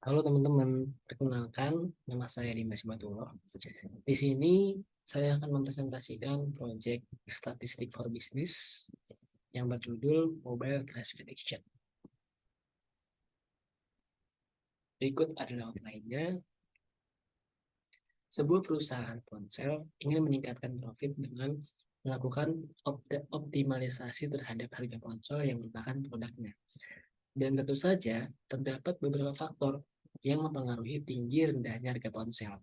Halo teman-teman, perkenalkan nama saya Dimas Batullah. Di sini saya akan mempresentasikan proyek statistik for business yang berjudul Mobile Price Prediction. Berikut adalah outline-nya. Sebuah perusahaan ponsel ingin meningkatkan profit dengan melakukan optimalisasi terhadap harga ponsel yang merupakan produknya. Dan tentu saja terdapat beberapa faktor yang mempengaruhi tinggi rendahnya harga ponsel.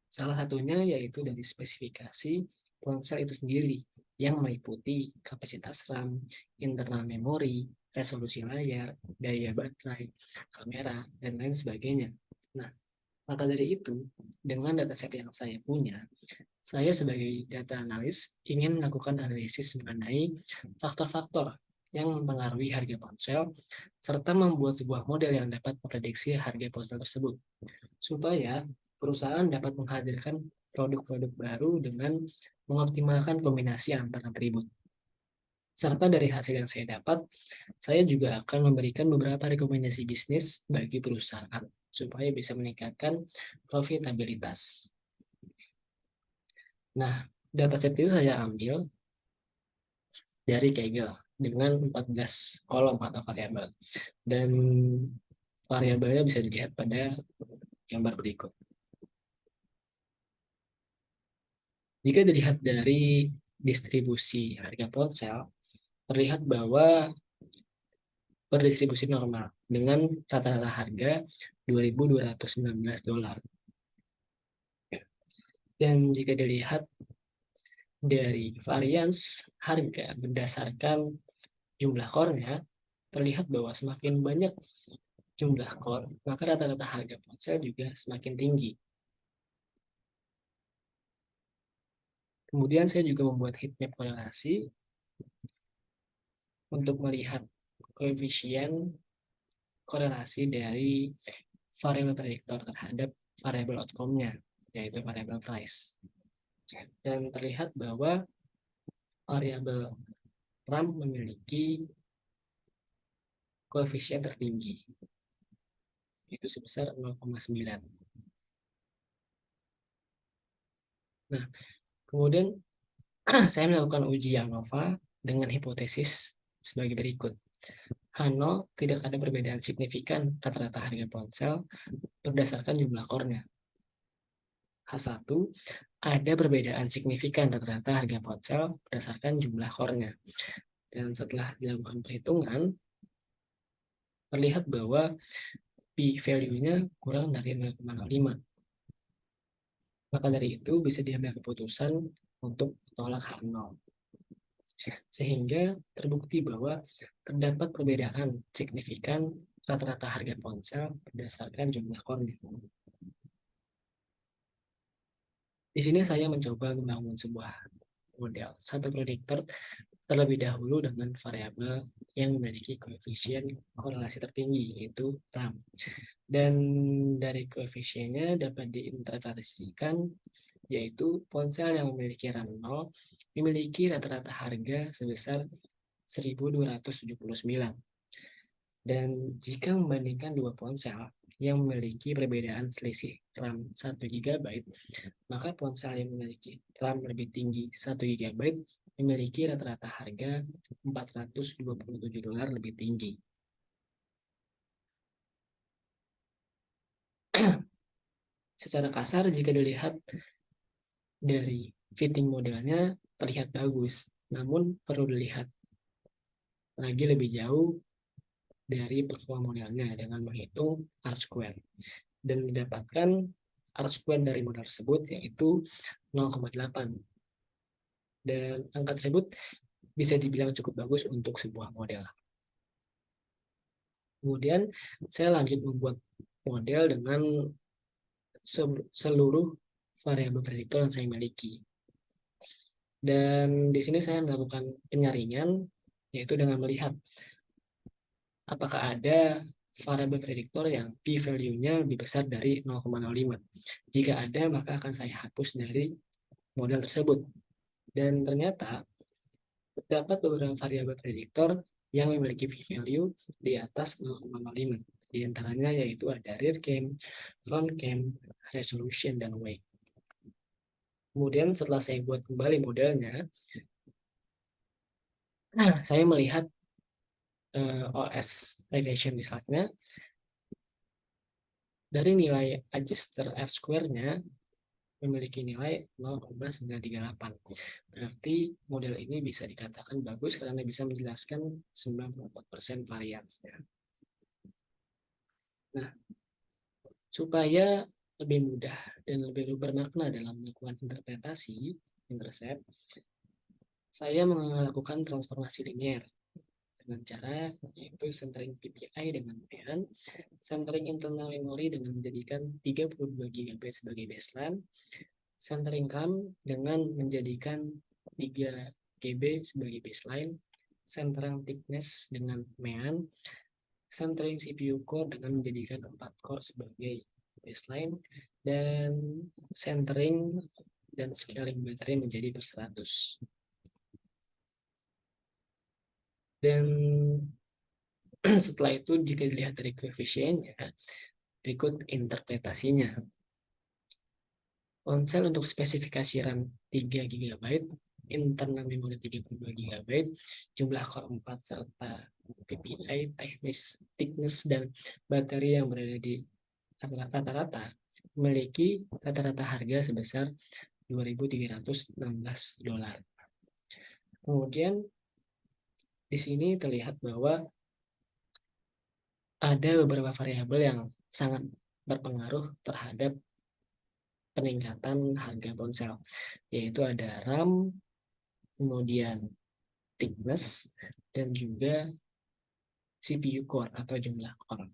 Salah satunya yaitu dari spesifikasi ponsel itu sendiri yang meliputi kapasitas RAM, internal memori, resolusi layar, daya baterai, kamera, dan lain sebagainya. Nah, maka dari itu, dengan dataset yang saya punya, saya sebagai data analis ingin melakukan analisis mengenai faktor-faktor yang mempengaruhi harga ponsel, serta membuat sebuah model yang dapat memprediksi harga ponsel tersebut supaya perusahaan dapat menghadirkan produk-produk baru dengan mengoptimalkan kombinasi antara atribut. Serta dari hasil yang saya dapat, saya juga akan memberikan beberapa rekomendasi bisnis bagi perusahaan supaya bisa meningkatkan profitabilitas. Nah, dataset itu saya ambil dari Kaggle dengan 14 kolom atau variabel. Dan variabelnya bisa dilihat pada gambar berikut. Jika dilihat dari distribusi harga ponsel, terlihat bahwa berdistribusi normal dengan rata-rata harga 2.219 dolar. Dan jika dilihat dari varians harga berdasarkan jumlah core-nya, terlihat bahwa semakin banyak jumlah core, maka rata-rata harga ponsel juga semakin tinggi. Kemudian saya juga membuat heatmap korelasi untuk melihat koefisien korelasi dari variabel prediktor terhadap variabel outcome-nya, yaitu variabel price. Dan terlihat bahwa variabel RAM memiliki koefisien tertinggi, yaitu sebesar 0,9. Nah, kemudian saya melakukan uji ANOVA dengan hipotesis sebagai berikut. H0 tidak ada perbedaan signifikan rata-rata harga ponsel berdasarkan jumlah core-nya. H1 ada perbedaan signifikan rata-rata harga ponsel berdasarkan jumlah core-nya. Dan setelah dilakukan perhitungan, terlihat bahwa p-value-nya kurang dari 0,05. Maka dari itu bisa diambil keputusan untuk menolak H0. Sehingga terbukti bahwa terdapat perbedaan signifikan rata-rata harga ponsel berdasarkan jumlah core-nya. Di sini saya mencoba membangun sebuah model satu prediktor terlebih dahulu dengan variabel yang memiliki koefisien korelasi tertinggi, yaitu RAM. Dan dari koefisiennya dapat diinterpretasikan, yaitu ponsel yang memiliki RAM 0 memiliki rata-rata harga sebesar 1.279. Dan jika membandingkan dua ponsel yang memiliki perbedaan selisih RAM 1 GB, maka ponsel yang memiliki RAM lebih tinggi 1 GB memiliki rata-rata harga 427 dolar lebih tinggi. Secara kasar jika dilihat dari fitting modelnya terlihat bagus, namun perlu dilihat lagi lebih jauh dari performa modelnya dengan menghitung R-square dan mendapatkan R-square dari model tersebut yaitu 0,8. Dan angka tersebut bisa dibilang cukup bagus untuk sebuah model. Kemudian saya lanjut membuat model dengan seluruh variabel prediktor yang saya miliki. Dan di sini saya melakukan penyaringan, yaitu dengan melihat apakah ada variabel prediktor yang p-value-nya lebih besar dari 0,05. Jika ada, maka akan saya hapus dari model tersebut. Dan ternyata terdapat beberapa variabel prediktor yang memiliki p-value di atas 0,05. Di antaranya yaitu ada rear cam, front cam, resolution, dan wake. Kemudian setelah saya buat kembali modelnya, saya melihat OS radiation resultnya. Dari nilai adjuster R-square-nya memiliki nilai 0,938. Berarti model ini bisa dikatakan bagus karena bisa menjelaskan 94% variansnya. Nah, supaya lebih mudah dan lebih bermakna dalam melakukan interpretasi, intercept, saya melakukan transformasi linear dengan cara yaitu centering PPI dengan PN, centering internal memori dengan menjadikan 32 GB sebagai baseline, centering RAM dengan menjadikan 3 GB sebagai baseline, centering thickness dengan MEAN, centering CPU core dengan menjadikan 4 core sebagai baseline, dan centering dan scaling baterai menjadi per 100. Dan setelah itu jika dilihat dari koefisiennya, berikut interpretasinya. Ponsel untuk spesifikasi RAM 3 GB, internal memori 32 GB, jumlah core 4 serta PPI, thickness, dan baterai yang berada di rata-rata memiliki rata-rata harga sebesar $2.316. Kemudian di sini terlihat bahwa ada beberapa variabel yang sangat berpengaruh terhadap peningkatan harga ponsel, yaitu ada RAM, kemudian thickness, dan juga CPU core atau jumlah core.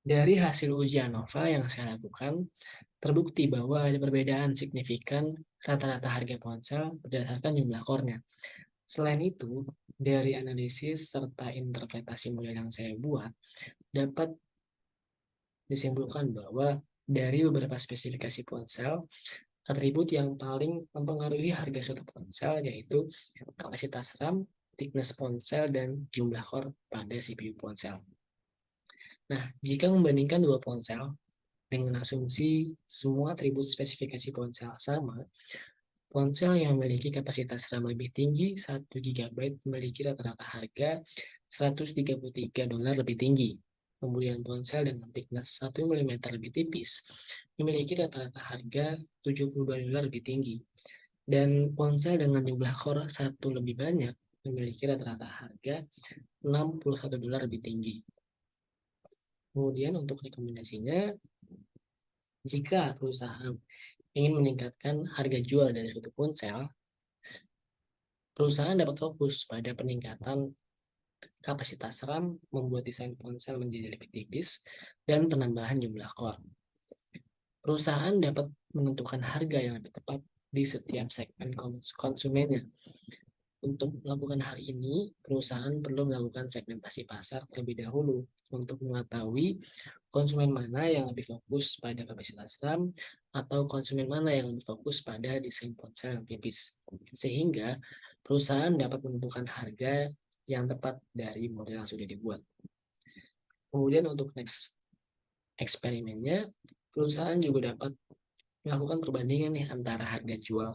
Dari hasil ujian novel yang saya lakukan, terbukti bahwa ada perbedaan signifikan rata-rata harga ponsel berdasarkan jumlah core-nya. Selain itu, dari analisis serta interpretasi model yang saya buat, dapat disimpulkan bahwa dari beberapa spesifikasi ponsel, atribut yang paling mempengaruhi harga suatu ponsel yaitu kapasitas RAM, thickness ponsel, dan jumlah core pada CPU ponsel. Nah, jika membandingkan dua ponsel dengan asumsi semua atribut spesifikasi ponsel sama, ponsel yang memiliki kapasitas RAM lebih tinggi 1 GB memiliki rata-rata harga $133 lebih tinggi. Kemudian ponsel dengan thickness 1 mm lebih tipis memiliki rata-rata harga $72 lebih tinggi. Dan ponsel dengan jumlah core 1 lebih banyak memiliki rata-rata harga $61 lebih tinggi. Kemudian untuk rekomendasinya, jika perusahaan ingin meningkatkan harga jual dari suatu ponsel, perusahaan dapat fokus pada peningkatan kapasitas RAM, membuat desain ponsel menjadi lebih tipis, dan penambahan jumlah core. Perusahaan dapat menentukan harga yang lebih tepat di setiap segmen konsumennya. Untuk melakukan hal ini, perusahaan perlu melakukan segmentasi pasar terlebih dahulu untuk mengetahui konsumen mana yang lebih fokus pada kapasitas RAM atau konsumen mana yang lebih fokus pada desain ponsel yang tipis. Sehingga perusahaan dapat menentukan harga yang tepat dari model yang sudah dibuat. Kemudian untuk next eksperimennya, perusahaan juga dapat melakukan perbandingan nih antara harga jual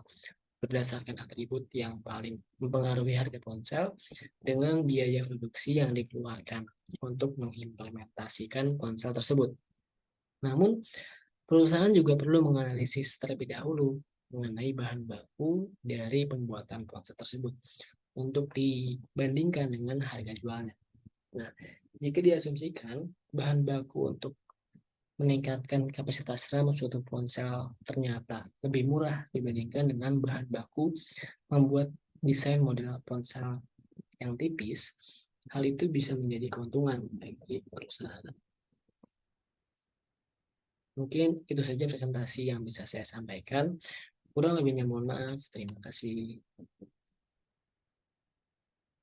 berdasarkan atribut yang paling mempengaruhi harga ponsel dengan biaya produksi yang dikeluarkan untuk mengimplementasikan ponsel tersebut. Namun, perusahaan juga perlu menganalisis terlebih dahulu mengenai bahan baku dari pembuatan ponsel tersebut untuk dibandingkan dengan harga jualnya. Nah, jika diasumsikan bahan baku untuk meningkatkan kapasitas RAM suatu ponsel ternyata lebih murah dibandingkan dengan bahan baku membuat desain model ponsel yang tipis, hal itu bisa menjadi keuntungan bagi perusahaan. Mungkin itu saja presentasi yang bisa saya sampaikan. Kurang lebihnya mohon maaf. Terima kasih.